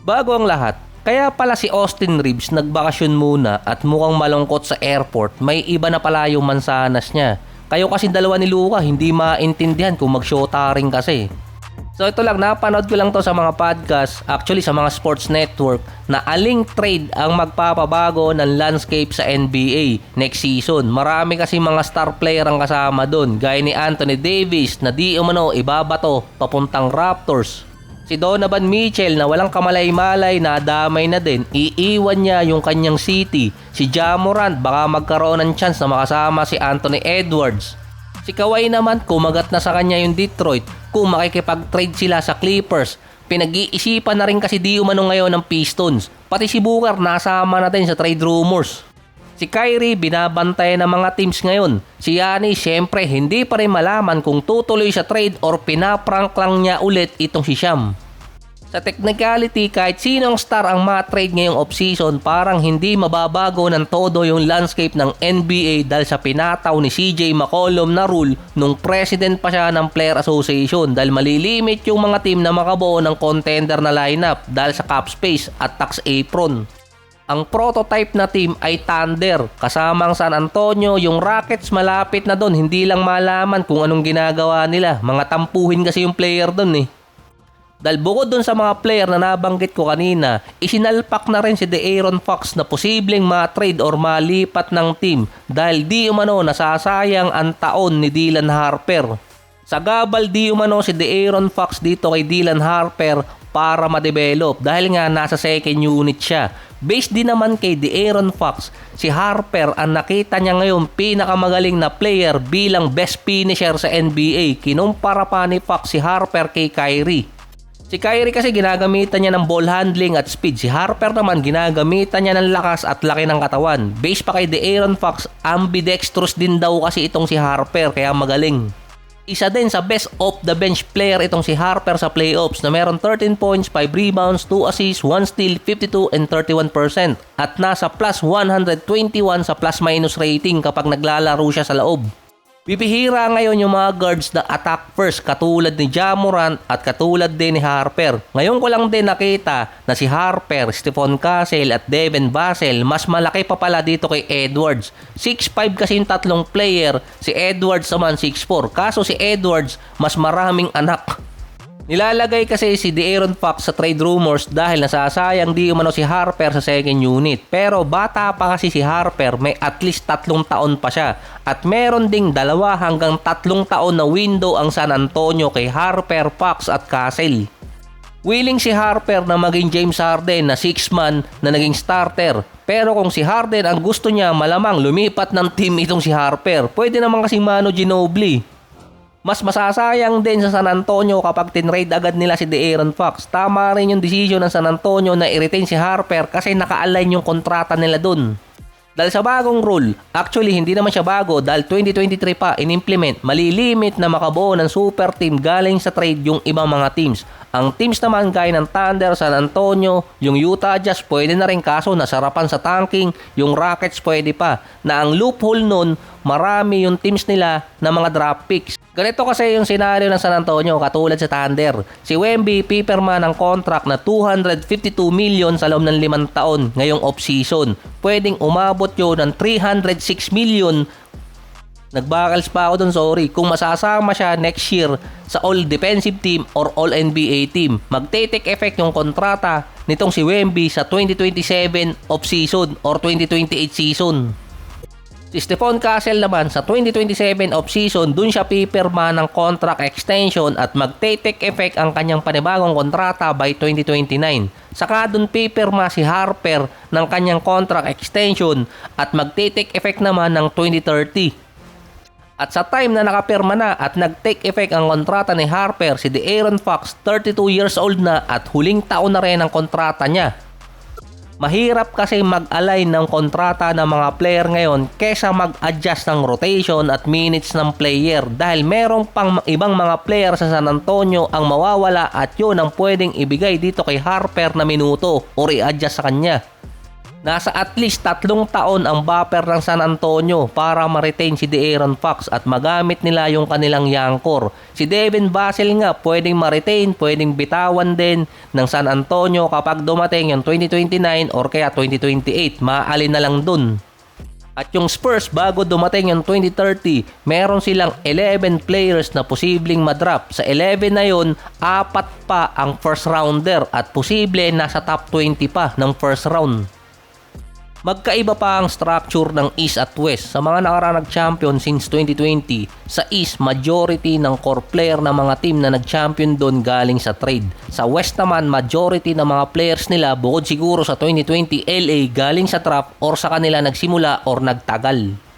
Bago ang lahat, kaya pala si Austin Reeves nagbakasyon muna at mukhang malungkot sa airport, may iba na pala yung mansanas niya. Kayo kasi dalawa ni Luka hindi maintindihan kung mag-shota rin kasi. So ito lang, napanood ko lang to sa mga podcast, actually sa mga sports network, na aling trade ang magpapabago ng landscape sa NBA next season. Marami kasi mga star player ang kasama doon, gaya ni Anthony Davis na di umano ibabato papuntang Raptors. Si Donovan Mitchell na walang kamalay-malay na damay na din, iiwan niya yung kanyang city. Si Ja Morant baka magkaroon ng chance na makasama si Anthony Edwards. Si Kawhi naman kumagat na sa kanya yung Detroit kung makikipag-trade sila sa Clippers. Pinag-iisipan na rin kasi di umano ngayon ng Pistons. Pati si Booker nasama na din sa trade rumors. Si Kyrie binabantayan ng mga teams ngayon. Si Giannis syempre hindi pa rin malaman kung tutuloy sa trade or pinaprank lang niya ulit itong si Sham. Sa technicality, kahit sinong star ang ma-trade ngayong offseason, parang hindi mababago ng todo yung landscape ng NBA dahil sa pinataw ni CJ McCollum na rule nung president pa siya ng Player Association dahil malilimit yung mga team na makabuo ng contender na lineup dahil sa cap space at tax apron. Ang prototype na team ay Thunder, kasamang San Antonio. Yung Rockets malapit na doon, hindi lang malaman kung anong ginagawa nila. Mga tampuhin kasi yung player doon eh. Dahil bukod dun sa mga player na nabanggit ko kanina, isinalpak na rin si De'Aaron Fox na posibleng ma-trade or malipat ng team dahil di umano nasasayang ang taon ni Dylan Harper. Sa gabal di umano si De'Aaron Fox dito kay Dylan Harper para ma-develop dahil nga nasa second unit siya. Based din naman kay De'Aaron Fox, si Harper ang nakita niya ngayon pinakamagaling na player bilang best finisher sa NBA. Kinumpara pa ni Fox si Harper kay Kyrie. Si Kyrie kasi ginagamitan niya ng ball handling at speed. Si Harper naman ginagamitan niya ng lakas at laki ng katawan. Based pa kay De'Aaron Fox, ambidextrous din daw kasi itong si Harper kaya magaling. Isa din sa best off the bench player itong si Harper sa playoffs na meron 13 points, 5 rebounds, 2 assists, 1 steal, 52 and 31%. At nasa plus 121 sa plus minus rating kapag naglalaro siya sa loob. Bibihira ngayon yung mga guards na attack first katulad ni Ja Morant at katulad din ni Harper. Ngayon ko lang din nakita na si Harper, Stephon Castle at Devin Vassell mas malaki pa pala dito kay Edwards. 6'5 kasi yung tatlong player, si Edwards naman 6'4. Kaso si Edwards mas maraming anak. Nilalagay kasi si De'Aaron Fox sa trade rumors dahil nasasayang di umano si Harper sa second unit. Pero bata pa kasi si Harper, may at least 3 taon pa siya. At meron ding 2 hanggang 3 taon na window ang San Antonio kay Harper, Fox at Castle. Willing si Harper na maging James Harden na 6-man na naging starter. Pero kung si Harden ang gusto niya, malamang lumipat ng team itong si Harper. Pwede naman kasing Manu Ginobili. Mas masasayang din sa San Antonio kapag tinrade agad nila si De'Aaron Fox. Tama rin yung decision ng San Antonio na i-retain si Harper kasi naka-align yung kontrata nila dun. Dahil sa bagong rule, actually hindi naman siya bago dahil 2023 pa in-implement, malilimit na makabuo ng super team galing sa trade yung ibang mga teams. Ang teams naman gaya ng Thunder, San Antonio, yung Utah Jazz pwede na rin kaso nasarapan sa tanking, yung Rockets pwede pa. Na ang loophole nun, marami yung teams nila na mga draft picks. Ganito kasi yung senaryo ng San Antonio katulad sa Thunder. Si Wemby pipirma ng contract na 252 million sa loob ng 5 taon ngayong off-season. Pwedeng umabot yun ng 306 million. Nagbakals pa ako dun, sorry. Kung masasama siya next year sa all-defensive team or all-NBA team, magte-take effect yung kontrata nitong si Wemby sa 2027 off-season or 2028 season. Si Stephon Castle naman sa 2027 off-season, dun siya pipirma ng contract extension at magte-take effect ang kanyang panibagong kontrata by 2029. Saka dun pipirma si Harper ng kanyang contract extension at magte-take effect naman ng 2030. At sa time na nakapirma na at nag-take effect ang kontrata ni Harper, si De'Aaron Fox 32 years old na at huling taon na rin ang kontrata niya. Mahirap kasi mag-align ng kontrata ng mga player ngayon kesa mag-adjust ng rotation at minutes ng player dahil merong pang ibang mga player sa San Antonio ang mawawala at yun ang pwedeng ibigay dito kay Harper na minuto or i-adjust sa kanya. Nasa at least 3 taon ang buffer ng San Antonio para ma-retain si De'Aaron Fox at magamit nila yung kanilang young core. Si Devin Vassell nga pwedeng ma-retain, pwedeng bitawan din ng San Antonio kapag dumating yung 2029 or kaya 2028. Maalin na lang dun. At yung Spurs bago dumating yung 2030, meron silang 11 players na posibleng madrap. Sa 11 na yun, 4 pa ang first rounder at posible nasa top 20 pa ng first round. Magkaiba pa ang structure ng East at West. Sa mga nakarang nag-champion since 2020, sa East, majority ng core player ng mga team na nag-champion doon galing sa trade. Sa West naman, majority ng mga players nila bukod siguro sa 2020 LA galing sa draft or sa kanila nagsimula or nagtagal.